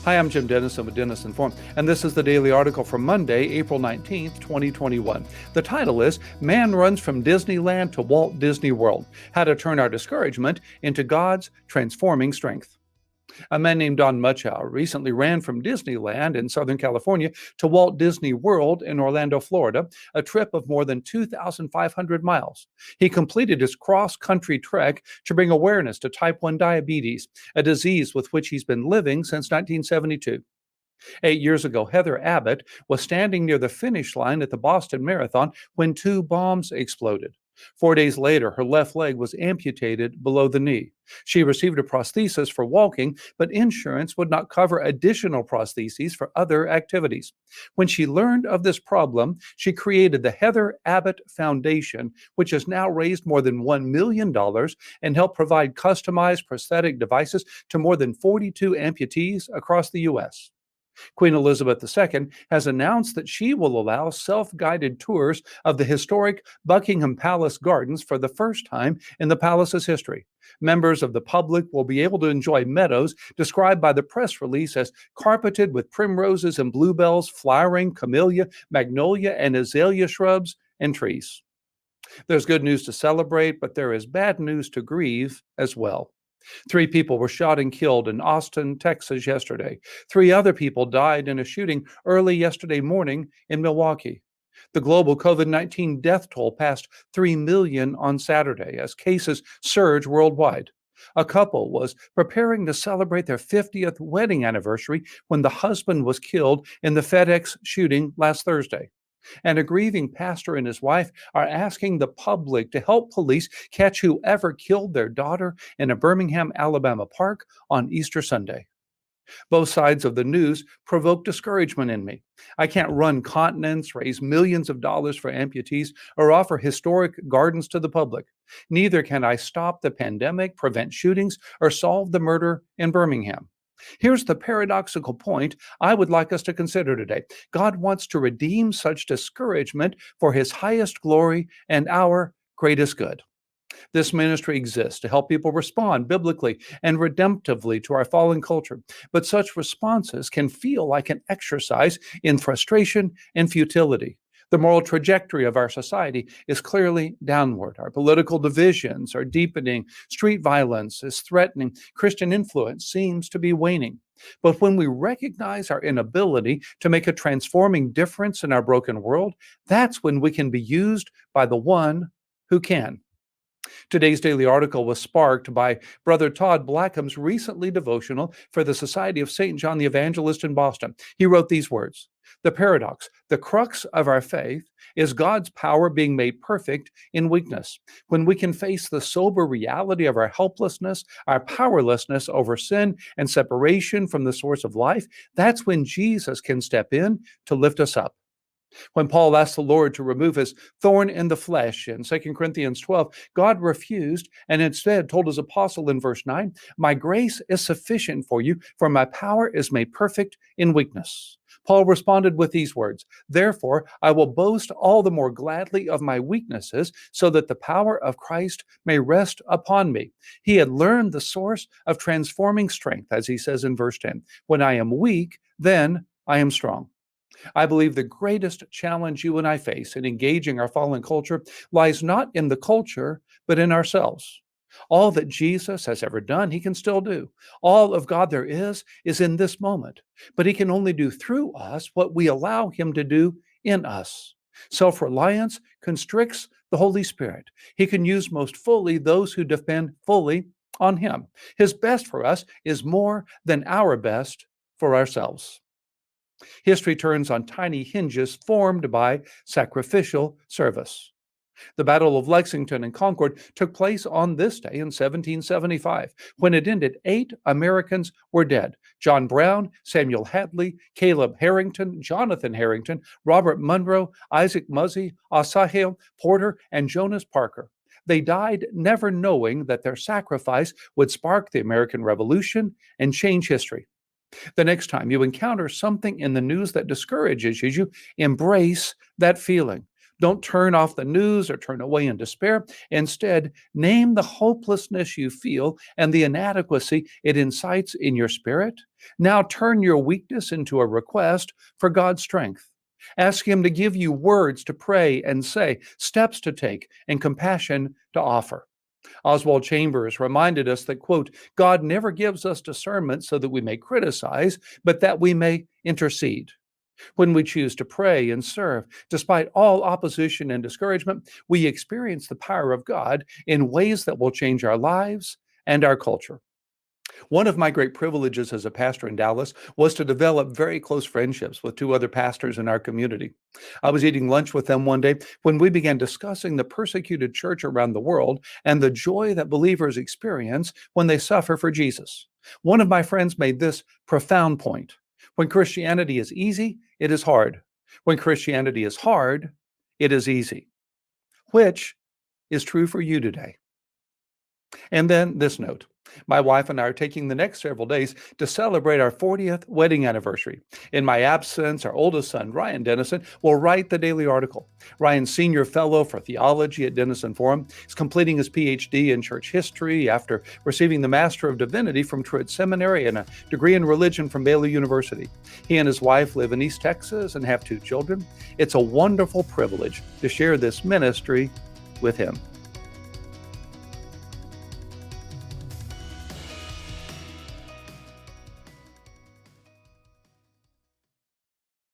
Hi, I'm Jim Denison with Denison Forum, and this is the daily article for Monday, April 19th, 2021. The title is Man Runs from Disneyland to Walt Disney World: How to Turn Our Discouragement into God's Transforming Strength. A man named Don Muchow recently ran from Disneyland in Southern California to Walt Disney World in Orlando, Florida, a trip of more than 2,500 miles. He completed his cross-country trek to bring awareness to type 1 diabetes, a disease with which he's been living since 1972. 8 years ago, Heather Abbott was standing near the finish line at the Boston Marathon when two bombs exploded. 4 days later, her left leg was amputated below the knee. She received a prosthesis for walking, but insurance would not cover additional prostheses for other activities. When she learned of this problem, she created the Heather Abbott Foundation, which has now raised more than $1 million and helped provide customized prosthetic devices to more than 42 amputees across the U.S. Queen Elizabeth II has announced that she will allow self-guided tours of the historic Buckingham Palace gardens for the first time in the palace's history. Members of the public will be able to enjoy meadows described by the press release as carpeted with primroses and bluebells, flowering camellia, magnolia, and azalea shrubs and trees. There's good news to celebrate, but there is bad news to grieve as well. 3 people were shot and killed in Austin, Texas yesterday. 3 other people died in a shooting early yesterday morning in Milwaukee. The global COVID-19 death toll passed 3 million on Saturday as cases surge worldwide. A couple was preparing to celebrate their 50th wedding anniversary when the husband was killed in the FedEx shooting last Thursday. And a grieving pastor and his wife are asking the public to help police catch whoever killed their daughter in a Birmingham, Alabama park on Easter Sunday. Both sides of the news provoke discouragement in me. I can't run continents, raise millions of dollars for amputees, or offer historic gardens to the public. Neither can I stop the pandemic, prevent shootings, or solve the murder in Birmingham. Here's the paradoxical point I would like us to consider today. God wants to redeem such discouragement for his highest glory and our greatest good. This ministry exists to help people respond biblically and redemptively to our fallen culture, but such responses can feel like an exercise in frustration and futility. The moral trajectory of our society is clearly downward. Our political divisions are deepening. Street violence is threatening. Christian influence seems to be waning. But when we recognize our inability to make a transforming difference in our broken world, that's when we can be used by the one who can. Today's daily article was sparked by Brother Todd Blackham's recently devotional for the Society of St. John the Evangelist in Boston. He wrote these words: "The paradox, the crux of our faith, is God's power being made perfect in weakness. When we can face the sober reality of our helplessness, our powerlessness over sin, and separation from the source of life, that's when Jesus can step in to lift us up." When Paul asked the Lord to remove his thorn in the flesh in 2 Corinthians 12, God refused and instead told his apostle in verse 9, "My grace is sufficient for you, for my power is made perfect in weakness." Paul responded with these words, "Therefore, I will boast all the more gladly of my weaknesses, so that the power of Christ may rest upon me." He had learned the source of transforming strength, as he says in verse 10, "When I am weak, then I am strong." I believe the greatest challenge you and I face in engaging our fallen culture lies not in the culture, but in ourselves. All that Jesus has ever done, he can still do. All of God there is in this moment, but he can only do through us what we allow him to do in us. Self-reliance constricts the Holy Spirit. He can use most fully those who depend fully on him. His best for us is more than our best for ourselves. History turns on tiny hinges formed by sacrificial service. The Battle of Lexington and Concord took place on this day in 1775. When it ended, 8 Americans were dead: John Brown, Samuel Hadley, Caleb Harrington, Jonathan Harrington, Robert Monroe, Isaac Muzzy, Asahel Porter, and Jonas Parker. They died never knowing that their sacrifice would spark the American Revolution and change history. The next time you encounter something in the news that discourages you, embrace that feeling. Don't turn off the news or turn away in despair. Instead, name the hopelessness you feel and the inadequacy it incites in your spirit. Now turn your weakness into a request for God's strength. Ask Him to give you words to pray and say, steps to take, and compassion to offer. Oswald Chambers reminded us that, quote, God never gives us discernment so that we may criticize, but that we may intercede. When we choose to pray and serve, despite all opposition and discouragement, we experience the power of God in ways that will change our lives and our culture. One of my great privileges as a pastor in Dallas was to develop very close friendships with two other pastors in our community. I was eating lunch with them one day when we began discussing the persecuted church around the world and the joy that believers experience when they suffer for Jesus. One of my friends made this profound point. When Christianity is easy, it is hard. When Christianity is hard, it is easy. Which is true for you today? And then this note. My wife and I are taking the next several days to celebrate our 40th wedding anniversary. In my absence, our oldest son, Ryan Denison, will write the daily article. Ryan's senior fellow for theology at Denison Forum is completing his PhD in church history after receiving the Master of Divinity from Truett Seminary and a degree in religion from Baylor University. He and his wife live in East Texas and have 2 children. It's a wonderful privilege to share this ministry with him.